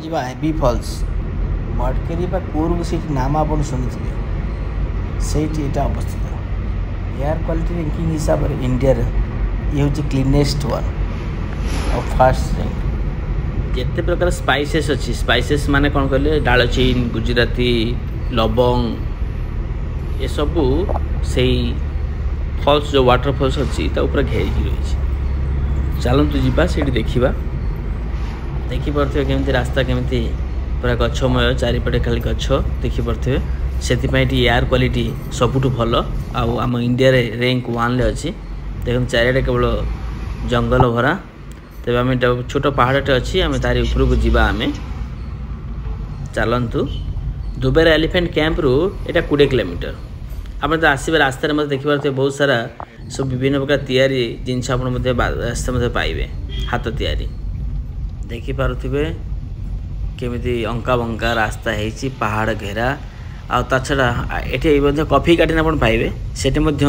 ଯିବା AB falls ମଡକେରୀ ବା କୁର୍ଗ ସେଇଠି ନାମ ଆପଣ ଶୁଣିଥିବେ ସେଇଠି ଏଇଟା ଅବସ୍ଥିତ ଏୟାର କ୍ୱାଲିଟି ର୍ୟାଙ୍କିଂ ହିସାବରେ ଇଣ୍ଡିଆରେ ଇଏ ହେଉଛି କ୍ଲିନେଷ୍ଟ ୱାନ୍ ଆଉ ଫାଷ୍ଟ ର୍ୟାଙ୍କ ଯେତେ ପ୍ରକାର ସ୍ପାଇସେସ୍ ଅଛି ସ୍ପାଇସେସ୍ ମାନେ କ'ଣ କହିଲେ ଡାଳଚିନି ଗୁଜୁରାତି ଲବଙ୍ଗ ଏସବୁ ସେଇ ଫଲ୍ସ ଯେଉଁ ୱାଟର ଫଲ୍ସ ଅଛି ତା ଉପରେ ଘେରିକି ରହିଛି ଚାଲନ୍ତୁ ଯିବା ସେଇଠି ଦେଖିବା ଦେଖିପାରୁଥିବେ କେମିତି ରାସ୍ତା କେମିତି ପୁରା ଗଛମୟ ଚାରିପଟେ ଖାଲି ଗଛ ଦେଖିପାରୁଥିବେ ସେଥିପାଇଁ ଏଠି ଏୟାର କ୍ୱାଲିଟି ସବୁଠୁ ଭଲ ଆଉ ଆମ ଇଣ୍ଡିଆରେ ର୍ୟାଙ୍କ 1ରେ ଅଛି ଦେଖନ୍ତୁ ଚାରିଆଡ଼େ କେବଳ ଜଙ୍ଗଲ ଭରା ତେବେ ଆମେ ଛୋଟ ପାହାଡ଼ଟେ ଅଛି ଆମେ ତାରି ଉପରକୁ ଯିବା ଆମେ ଚାଲନ୍ତୁ ଦୁବେର ଏଲିଫେଣ୍ଟ କ୍ୟାମ୍ପରୁ ଏଇଟା 20 କିଲୋମିଟର ଆପଣ ତ ଆସିବେ ରାସ୍ତାରେ ମଧ୍ୟ ଦେଖିପାରୁଥିବେ ବହୁତ ସାରା ସବୁ ବିଭିନ୍ନ ପ୍ରକାର ତିଆରି ଜିନିଷ ଆପଣ ମଧ୍ୟ ରାସ୍ତା ମଧ୍ୟ ପାଇବେ ହାତ ତିଆରି ଦେଖିପାରୁଥିବେ କେମିତି ଅଙ୍କା ବଙ୍କା ରାସ୍ତା ହେଇଛି ପାହାଡ଼ ଘେରା ଆଉ ତା ଛଡ଼ା ଏଠି ମଧ୍ୟ କଫି ଗାର୍ଡେନ୍ ଆପଣ ପାଇବେ ସେଠି ମଧ୍ୟ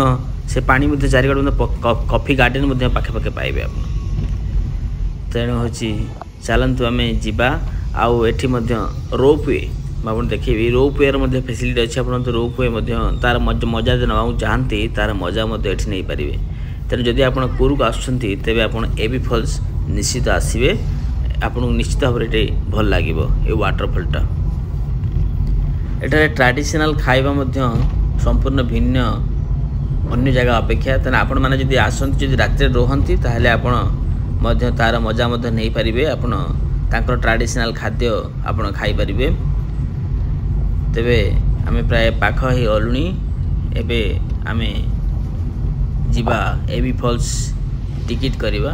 ସେ ପାଣି ମଧ୍ୟ ଚାରିକଡ଼ ମଧ୍ୟ କଫି ଗାର୍ଡେନ୍ ମଧ୍ୟ ପାଖାପାଖି ପାଇବେ ଆପଣ ତେଣୁ ହେଉଛି ଚାଲନ୍ତୁ ଆମେ ଯିବା ଆଉ ଏଠି ମଧ୍ୟ ରୋପ୍ ୱେ ଆପଣ ଦେଖିବେ ରୋପ୍ ୱେର ମଧ୍ୟ ଫେସିଲିଟି ଅଛି ଆପଣ ରୋପ୍ ୱେ ମଧ୍ୟ ତାର ମଜା ନେବାକୁ ଚାହାନ୍ତି ତାର ମଜା ମଧ୍ୟ ଏଠି ନେଇପାରିବେ ତେଣୁ ଯଦି ଆପଣ କୁର୍ଗ ଆସୁଛନ୍ତି ତେବେ ଆପଣ এবি ଫଲ୍ସ ନିଶ୍ଚିତ ଆସିବେ ଆପଣଙ୍କୁ ନିଶ୍ଚିତ ଭାବରେ ଏଠି ଭଲ ଲାଗିବ ଏ ୱାଟରଫଲଟା ଏଠାରେ ଟ୍ରାଡିସନାଲ ଖାଇବା ମଧ୍ୟ ସମ୍ପୂର୍ଣ୍ଣ ଭିନ୍ନ ଅନ୍ୟ ଜାଗା ଅପେକ୍ଷା ତେଣୁ ଆପଣମାନେ ଯଦି ଆସନ୍ତି ଯଦି ରାତିରେ ରୁହନ୍ତି ତାହେଲେ ଆପଣ ମଧ୍ୟ ତାର ମଜା ମଧ୍ୟ ନେଇପାରିବେ ଆପଣ ତାଙ୍କର ଟ୍ରାଡିସନାଲ ଖାଦ୍ୟ ଆପଣ ଖାଇପାରିବେ ତେବେ ଆମେ ପ୍ରାୟ ପାଖ ହେଇଗଲୁଣି ଏବେ ଆମେ ଯିବା এবি ଫଲ୍ସ ଟିକେଟ୍ କରିବା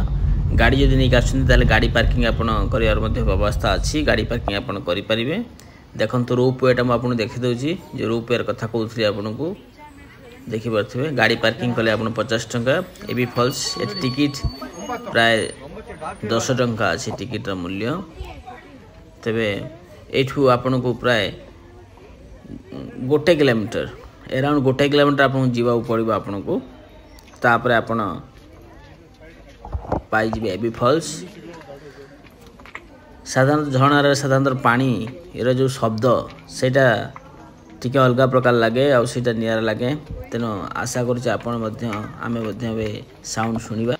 ଗାଡ଼ି ଯଦି ନେଇକି ଆସୁଛନ୍ତି ତାହେଲେ ଗାଡ଼ି ପାର୍କିଂ ଆପଣ କରିବାର ମଧ୍ୟ ବ୍ୟବସ୍ଥା ଅଛି ଗାଡ଼ି ପାର୍କିଂ ଆପଣ କରିପାରିବେ ଦେଖନ୍ତୁ ରୋପ୍ ୱେଟା ମୁଁ ଆପଣଙ୍କୁ ଦେଖିଦେଉଛି ଯେ ରୋପ୍ ୱେର କଥା କହୁଥିଲି ଆପଣଙ୍କୁ ଦେଖିପାରୁଥିବେ ଗାଡ଼ି ପାର୍କିଂ କଲେ ଆପଣ 50 ଟଙ୍କା এবি ଫଲ୍ସ ଏଠି ଟିକେଟ୍ ପ୍ରାୟ 10 ଟଙ୍କା ଅଛି ଟିକେଟ୍ର ମୂଲ୍ୟ ତେବେ ଏଇଠୁ ଆପଣଙ୍କୁ ପ୍ରାୟ 1 କିଲୋମିଟର ଏରାଉଣ୍ଡ 1 କିଲୋମିଟର ଆପଣଙ୍କୁ ଯିବାକୁ ପଡ଼ିବ ଆପଣଙ୍କୁ ତାପରେ ଆପଣ ପାଇଯିବେ এবি ଫଲ୍ସ ସାଧାରଣତଃ ଝରଣାରେ ସାଧାରଣତଃ ପାଣିର ଯେଉଁ ଶବ୍ଦ ସେଇଟା ଟିକେ ଅଲଗା ପ୍ରକାର ଲାଗେ ଆଉ ସେଇଟା ନିଆରା ଲାଗେ ତେଣୁ ଆଶା କରୁଛି ଆପଣ ମଧ୍ୟ ଆମେ ମଧ୍ୟ ଏବେ ସାଉଣ୍ଡ ଶୁଣିବା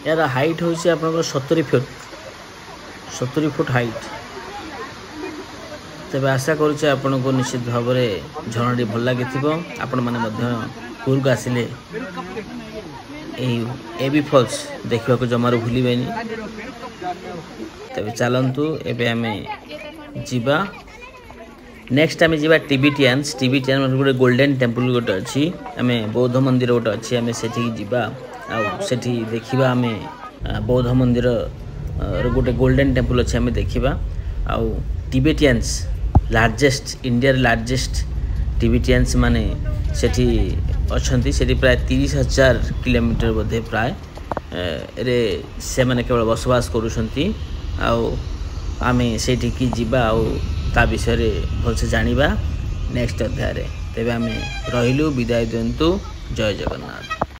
यार हाइट होची आपनकर 70 फुट हाइट तेबे आशा करूचे आपनको निश्चित भाव में झरणाटी भल लगी आपण मैंने कुर्ग आसिले এবি फॉल्स देखा जमार भूलें तेबे चलतु एबे आमे जीवा नेक्स्ट आम जा टिबेटियंस गोटे गोल्डन टेम्पल गोटे अच्छी आम बौद्ध मंदिर गोटे अच्छी आम से देखा आम बौद्ध मंदिर गोटे गोल्डन टेम्पल अच्छी आम देखा आउ टिबेटियंस लार्जेस्ट इंडिया लार्जेस्ट टिबेटियंस माने सेठी अच्छी सेठी प्राय 30,000 किलोमीटर बोधे प्राय रे से माने केवल बसवास करुछंती आउ आमे सेठी की जीवा आउ ता विषय रे भलसे जानिबा नेक्स्ट अध्याय रे तेबे आमे रहिलु विदाय दियंतु जय जगन्नाथ।